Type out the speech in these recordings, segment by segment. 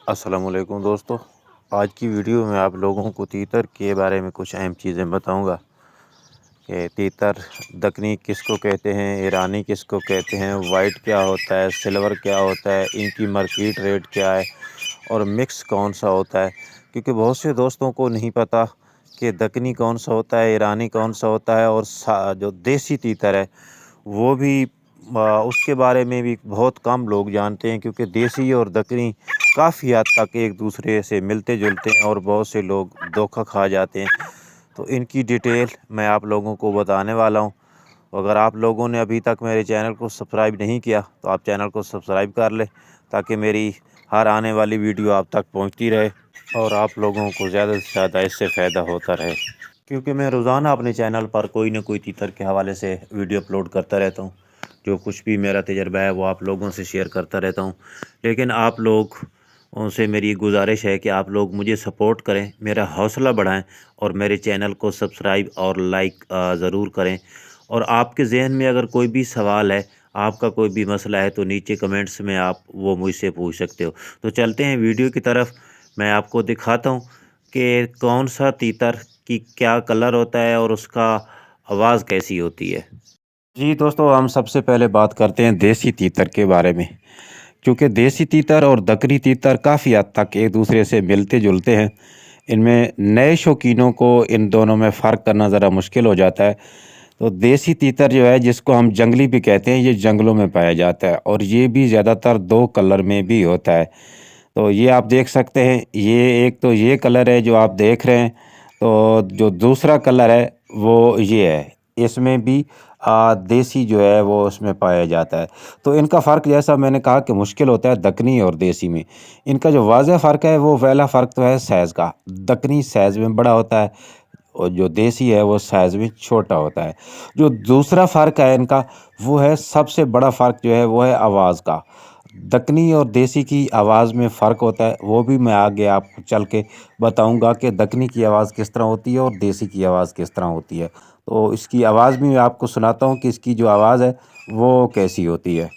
السلام علیکم دوستو، آج کی ویڈیو میں آپ لوگوں کو تیتر کے بارے میں کچھ اہم چیزیں بتاؤں گا کہ تیتر دکنی کس کو کہتے ہیں، ایرانی کس کو کہتے ہیں، وائٹ کیا ہوتا ہے، سلور کیا ہوتا ہے، ان کی مارکیٹ ریٹ کیا ہے اور مکس کون سا ہوتا ہے، کیونکہ بہت سے دوستوں کو نہیں پتہ کہ دکنی کون سا ہوتا ہے، ایرانی کون سا ہوتا ہے، اور جو دیسی تیتر ہے وہ بھی اس کے بارے میں بھی بہت کم لوگ جانتے ہیں، کیونکہ دیسی اور دکنی کافی حد تک ایک دوسرے سے ملتے جلتے ہیں اور بہت سے لوگ دھوکہ کھا جاتے ہیں۔ تو ان کی ڈیٹیل میں آپ لوگوں کو بتانے والا ہوں۔ اگر آپ لوگوں نے ابھی تک میرے چینل کو سبسکرائب نہیں کیا تو آپ چینل کو سبسکرائب کر لیں، تاکہ میری ہر آنے والی ویڈیو آپ تک پہنچتی رہے اور آپ لوگوں کو زیادہ سے زیادہ اس سے فائدہ ہوتا رہے، کیونکہ میں روزانہ اپنے چینل پر کوئی نہ کوئی تیتر کے حوالے سے ویڈیو اپلوڈ کرتا رہتا ہوں۔ جو کچھ بھی میرا تجربہ ہے وہ آپ لوگوں سے شیئر کرتا رہتا ہوں، لیکن آپ لوگ ان سے میری گزارش ہے کہ آپ لوگ مجھے سپورٹ کریں، میرا حوصلہ بڑھائیں اور میرے چینل کو سبسکرائب اور لائک ضرور کریں۔ اور آپ کے ذہن میں اگر کوئی بھی سوال ہے، آپ کا کوئی بھی مسئلہ ہے، تو نیچے کمنٹس میں آپ وہ مجھ سے پوچھ سکتے ہو۔ تو چلتے ہیں ویڈیو کی طرف، میں آپ کو دکھاتا ہوں کہ کون سا تیتر کی کیا کلر ہوتا ہے اور اس کا آواز کیسی ہوتی ہے۔ جی دوستو، ہم سب سے پہلے بات کرتے ہیں دیسی تیتر کے بارے میں، کیونکہ دیسی تیتر اور دکنی تیتر کافی حد تک ایک دوسرے سے ملتے جلتے ہیں۔ ان میں نئے شوقینوں کو ان دونوں میں فرق کرنا ذرا مشکل ہو جاتا ہے۔ تو دیسی تیتر جو ہے، جس کو ہم جنگلی بھی کہتے ہیں، یہ جنگلوں میں پایا جاتا ہے اور یہ بھی زیادہ تر دو کلر میں بھی ہوتا ہے۔ تو یہ آپ دیکھ سکتے ہیں، یہ ایک تو یہ کلر ہے جو آپ دیکھ رہے ہیں، تو جو دوسرا کلر ہے وہ یہ ہے، اس میں بھی دیسی جو ہے وہ اس میں پایا جاتا ہے۔ تو ان کا فرق جیسا میں نے کہا کہ مشکل ہوتا ہے دکنی اور دیسی میں۔ ان کا جو واضح فرق ہے وہ پہلا فرق تو ہے سائز کا، دکنی سائز میں بڑا ہوتا ہے اور جو دیسی ہے وہ سائز میں چھوٹا ہوتا ہے۔ جو دوسرا فرق ہے ان کا، وہ ہے سب سے بڑا فرق جو ہے وہ ہے آواز کا۔ دکنی اور دیسی کی آواز میں فرق ہوتا ہے، وہ بھی میں آگے آپ کو چل کے بتاؤں گا کہ دکنی کی آواز کس طرح ہوتی ہے اور دیسی کی آواز کس طرح ہوتی ہے۔ تو اس کی آواز بھی میں آپ کو سناتا ہوں کہ اس کی جو آواز ہے وہ کیسی ہوتی ہے۔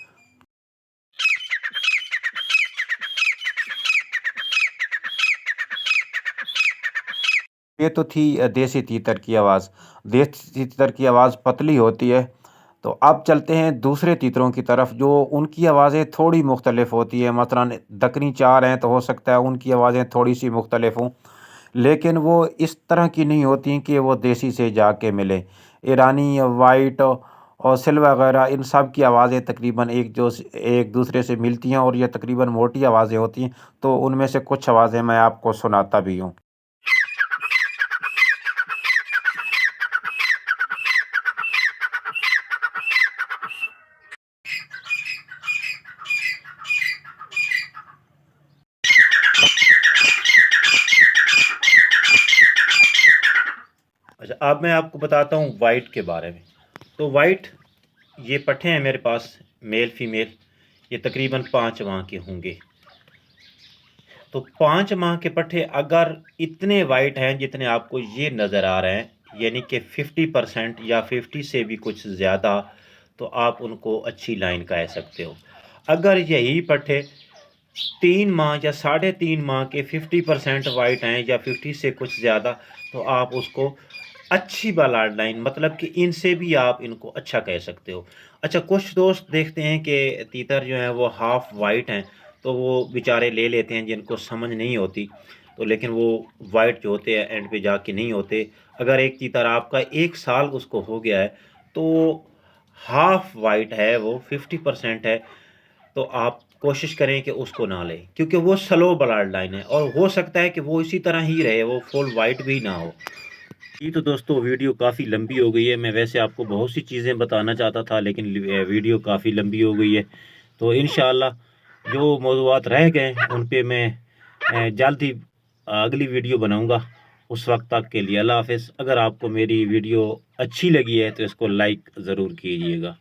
یہ تو تھی دیسی تیتر کی آواز۔ دیسی تیتر کی آواز پتلی ہوتی ہے۔ تو اب چلتے ہیں دوسرے تیتروں کی طرف، جو ان کی آوازیں تھوڑی مختلف ہوتی ہیں۔ مثلا دکنی چار ہیں تو ہو سکتا ہے ان کی آوازیں تھوڑی سی مختلف ہوں، لیکن وہ اس طرح کی نہیں ہوتی کہ وہ دیسی سے جا کے ملے۔ ایرانی، وائٹ اور سلور وغیرہ، ان سب کی آوازیں تقریباً ایک دوسرے سے ملتی ہیں اور یہ تقریباً موٹی آوازیں ہوتی ہیں۔ تو ان میں سے کچھ آوازیں میں آپ کو سناتا بھی ہوں۔ اچھا، اب میں آپ کو بتاتا ہوں وائٹ کے بارے میں۔ تو وائٹ، یہ پٹھے ہیں میرے پاس، میل فیمیل، یہ تقریباً 5 ماہ کے ہوں گے۔ تو 5 ماہ کے پٹھے اگر اتنے وائٹ ہیں جتنے آپ کو یہ نظر آ رہے ہیں، یعنی کہ 50% یا 50 سے بھی کچھ زیادہ، تو آپ ان کو اچھی لائن کہہ سکتے ہو۔ اگر یہی پٹھے 3 ماہ یا 3.5 ماہ کے 50% وائٹ ہیں یا 50 سے کچھ زیادہ، تو آپ اس کو اچھی بلڈ لائن، مطلب کہ ان سے بھی آپ ان کو اچھا کہہ سکتے ہو۔ اچھا، کچھ دوست دیکھتے ہیں کہ تیتر جو ہیں وہ ہاف وائٹ ہیں، تو وہ بیچارے لے لیتے ہیں جن کو سمجھ نہیں ہوتی، تو لیکن وہ وائٹ جو ہوتے ہیں اینڈ پہ جا کے نہیں ہوتے۔ اگر ایک تیتر آپ کا 1 سال اس کو ہو گیا ہے تو ہاف وائٹ ہے، وہ 50% ہے، تو آپ کوشش کریں کہ اس کو نہ لیں، کیونکہ وہ سلو بلڈ لائن ہے اور ہو سکتا ہے کہ وہ اسی طرح ہی رہے، وہ فل وائٹ بھی نہ ہو۔ جی تو دوستو، ویڈیو کافی لمبی ہو گئی ہے۔ میں ویسے آپ کو بہت سی چیزیں بتانا چاہتا تھا، لیکن ویڈیو کافی لمبی ہو گئی ہے۔ تو انشاءاللہ جو موضوعات رہ گئے ان پہ میں جلد ہی اگلی ویڈیو بناؤں گا۔ اس وقت تک کے لیے اللہ حافظ۔ اگر آپ کو میری ویڈیو اچھی لگی ہے تو اس کو لائک ضرور کیجیے گا۔